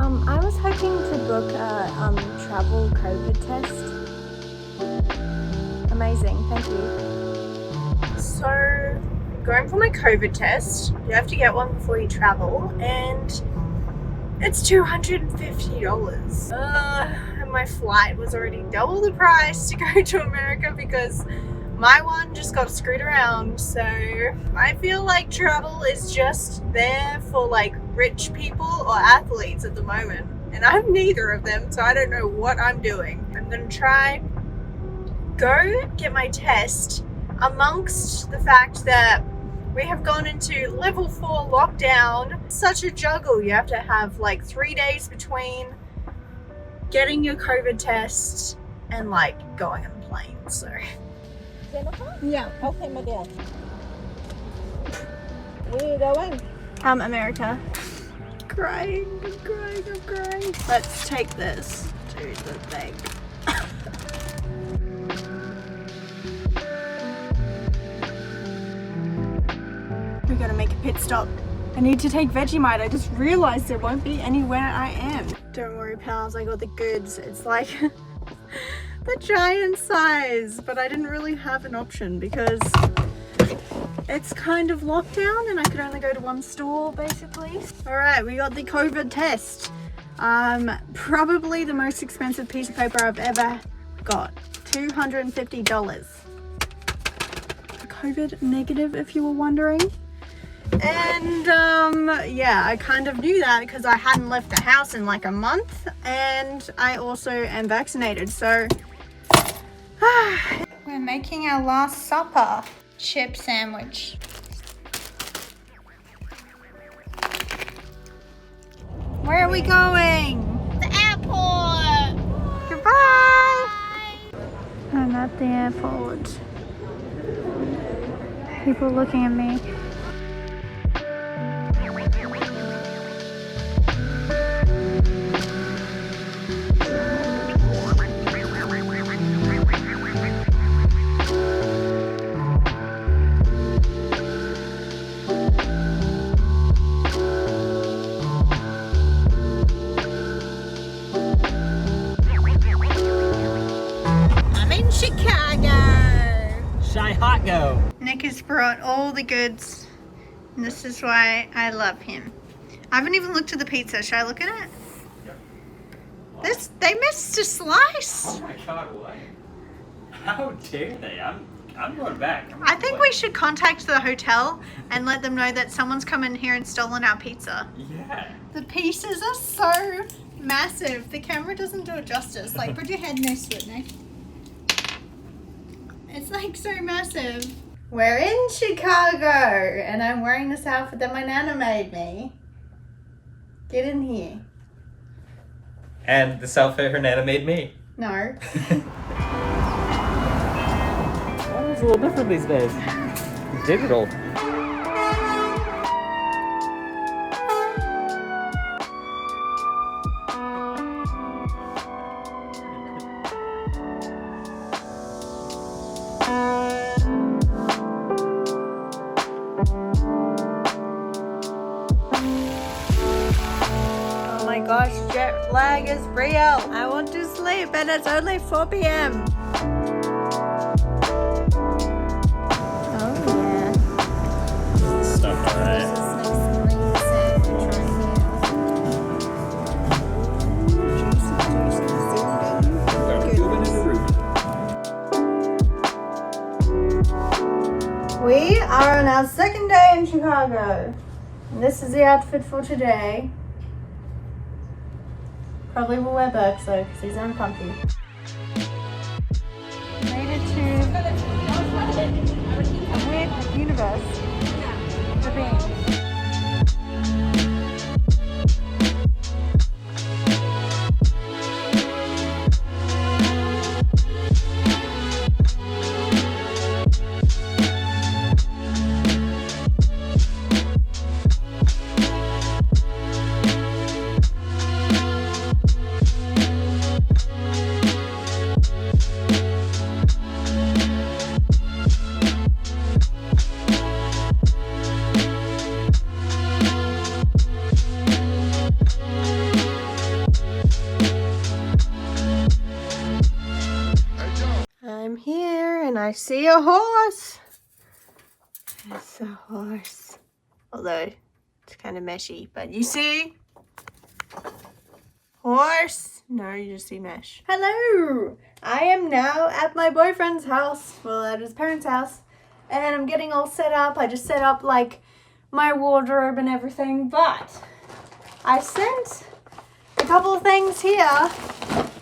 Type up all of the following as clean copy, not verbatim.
I was hoping to book a travel COVID test. Amazing, thank you. So, going for my COVID test, you have to get one before you travel, and it's $250. And my flight was already double the price to go to America because my one just got screwed around. So I feel like travel is just there for like rich people or athletes at the moment, and I'm neither of them, so I don't know what I'm doing. I'm gonna try go get my test amongst the fact that we have gone into level 4 lockdown. Such a juggle. You have to have like 3 days between getting your COVID test and like going on a plane. So Jennifer? Yeah. Okay, my dear. Where are you going? America. I'm crying. Let's take this to the bank. We gotta make a pit stop. I need to take Vegemite. I just realized there won't be anywhere I am. Don't worry, pals, I got the goods. It's like the giant size, but I didn't really have an option because it's kind of locked down and I could only go to one store basically. All right, we got the COVID test. Probably the most expensive piece of paper I've ever got. $250. COVID negative, if you were wondering. And yeah, I kind of knew that because I hadn't left the house in like a month, and I also am vaccinated. So we're making our last supper. Chip sandwich. Where are we going? The airport! Goodbye! I'm at the airport. People looking at me. Chicago. Nick has brought all the goods, and this is why I love him. I haven't even looked at the pizza. Should I look at it? Yep. They missed a slice. Oh my god, what? How dare they? I'm going back. I think we should contact the hotel and let them know that someone's come in here and stolen our pizza. Yeah. The pieces are so massive. The camera doesn't do it justice. Like, put your head next to it, Nick. It's like so massive. We're in Chicago, and I'm wearing this outfit that my nana made me. Get in here. And this outfit her nana made me. No. Oh, it's a little different these days. Digital. Gosh, jet lag is real. I want to sleep and it's only 4 p.m. Oh yeah. Stuff, alright. We are on our second day in Chicago. And this is the outfit for today. Probably will wear Birks though, because he's uncomfy. Made it to a weird universe. The being. I see a horse. It's a horse. Although it's kind of meshy, but you see? Horse? No, you just see mesh. Hello! I am now at my boyfriend's house. Well, at his parents' house. And I'm getting all set up. I just set up like my wardrobe and everything. But I sent a couple of things here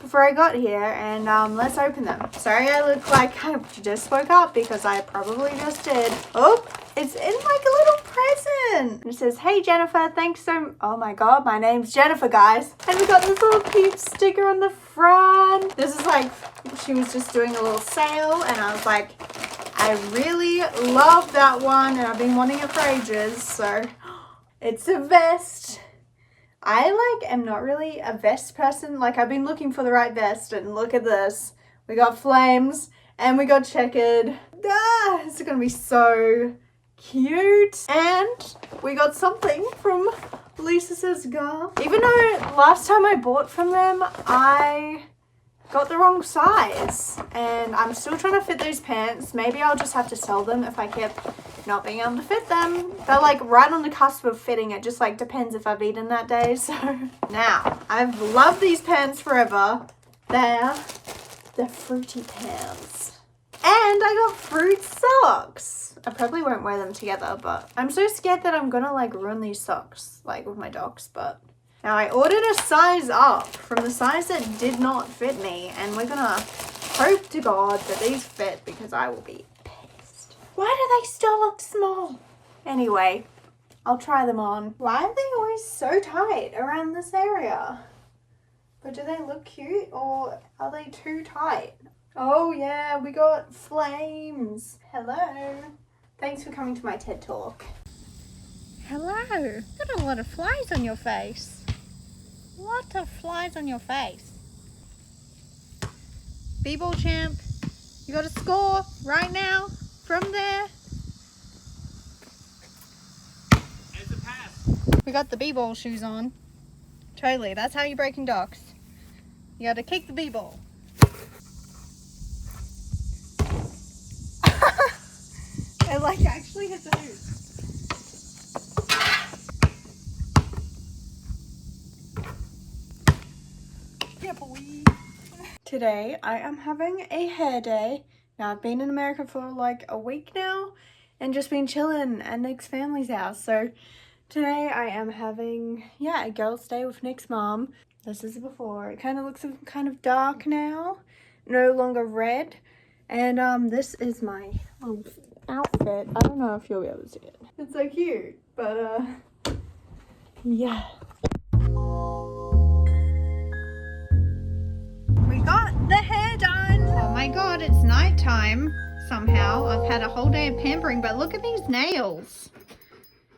before I got here. And let's open them. Sorry I look like I just woke up because I probably just did. Oh! It's in like a little present. And it says, hey Jennifer, thanks so oh my god, my name's Jennifer, guys. And we got this little cute sticker on the front. This is like, she was just doing a little sale and I was like, I really love that one and I've been wanting it for ages. So it's a vest. I like am not really a vest person. Like I've been looking for the right vest and look at this. We got flames and we got checkered. Ah, it's gonna be so cute. And we got something from Lisa Says Girl. Even though last time I bought from them I got the wrong size and I'm still trying to fit those pants. Maybe I'll just have to sell them if I keep not being able to fit them. They're like right on the cusp of fitting. It just like depends if I've eaten that day. So now I've loved these pants forever. They're fruity pants. And I got fruit socks. I probably won't wear them together, but I'm so scared that I'm gonna like ruin these socks, like with my dogs. But now I ordered a size up from the size that did not fit me, and we're gonna hope to God that these fit because I will be pissed. Why do they still look small? Anyway, I'll try them on. Why are they always so tight around this area? But do they look cute or are they too tight? Oh yeah, we got flames. Hello. Thanks for coming to my TED Talk. Hello. Got a lot of flies on your face. What of flies on your face? B-ball champ, you got a score right now from there. It's a pass. We got the B-ball shoes on. Totally, that's how you're breaking docks. You gotta kick the B-ball. It like actually hits a hoop. Yeah, boy. Today I am having a hair day. Now I've been in America for like a week now and just been chilling at Nick's family's house. So today I am having, a girls' day with Nick's mom. This is before. It kind of looks kind of dark now. No longer red. And this is my outfit. I don't know if you'll be able to see it. It's so cute, but yeah. We got the hair done. Oh my god, it's nighttime somehow. I've had a whole day of pampering, but look at these nails.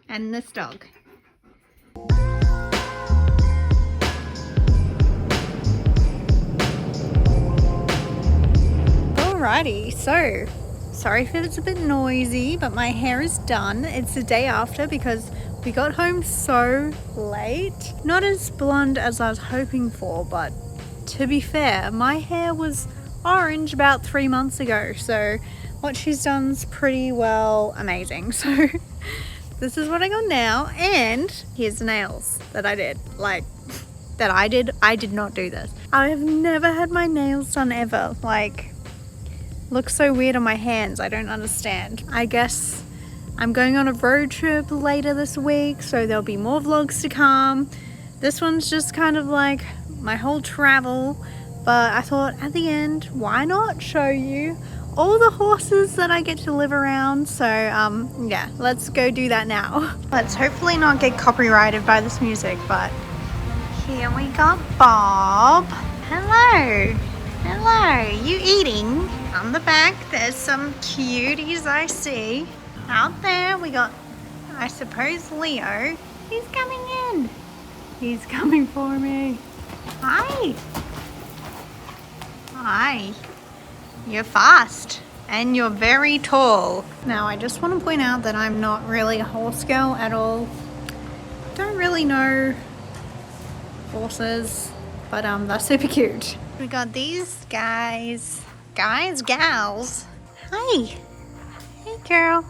And this dog. Alrighty, so sorry if it's a bit noisy, but my hair is done. It's the day after because we got home so late. Not as blonde as I was hoping for, but to be fair, my hair was orange about 3 months ago. So what she's done's pretty well amazing. So this is what I got now. And here's the nails that I did. Like, that I did not do this. I have never had my nails done ever. Like, looks so weird on my hands. I don't understand. I guess I'm going on a road trip later this week, so there'll be more vlogs to come. This one's just kind of like my whole travel, but I thought at the end, why not show you all the horses that I get to live around. So yeah, let's go do that now. Let's hopefully not get copyrighted by this music, but here we got Bob. Hello. Hello, you eating? On the back, there's some cuties I see. Out there, we got, I suppose, Leo. He's coming in. He's coming for me. Hi. Hi. You're fast. And you're very tall. Now, I just want to point out that I'm not really a horse girl at all. Don't really know horses, but they're super cute. We got these gals. Hi. Hey, girl.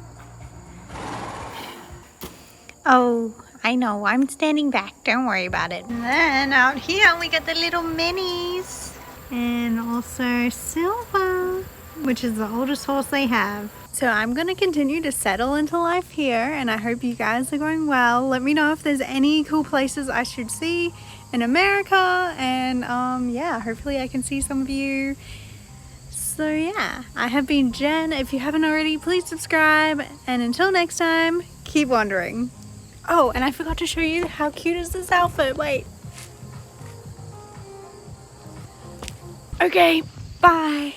Oh, I know. I'm standing back. Don't worry about it. And then out here we got the little minis. And also Silver, which is the oldest horse they have. So I'm going to continue to settle into life here, and I hope you guys are going well. Let me know if there's any cool places I should see in America, and yeah, hopefully I can see some of you. So yeah, I have been Jen. If you haven't already, please subscribe, and until next time, keep wandering. Oh, and I forgot to show you how cute is this outfit. Wait. Okay, bye.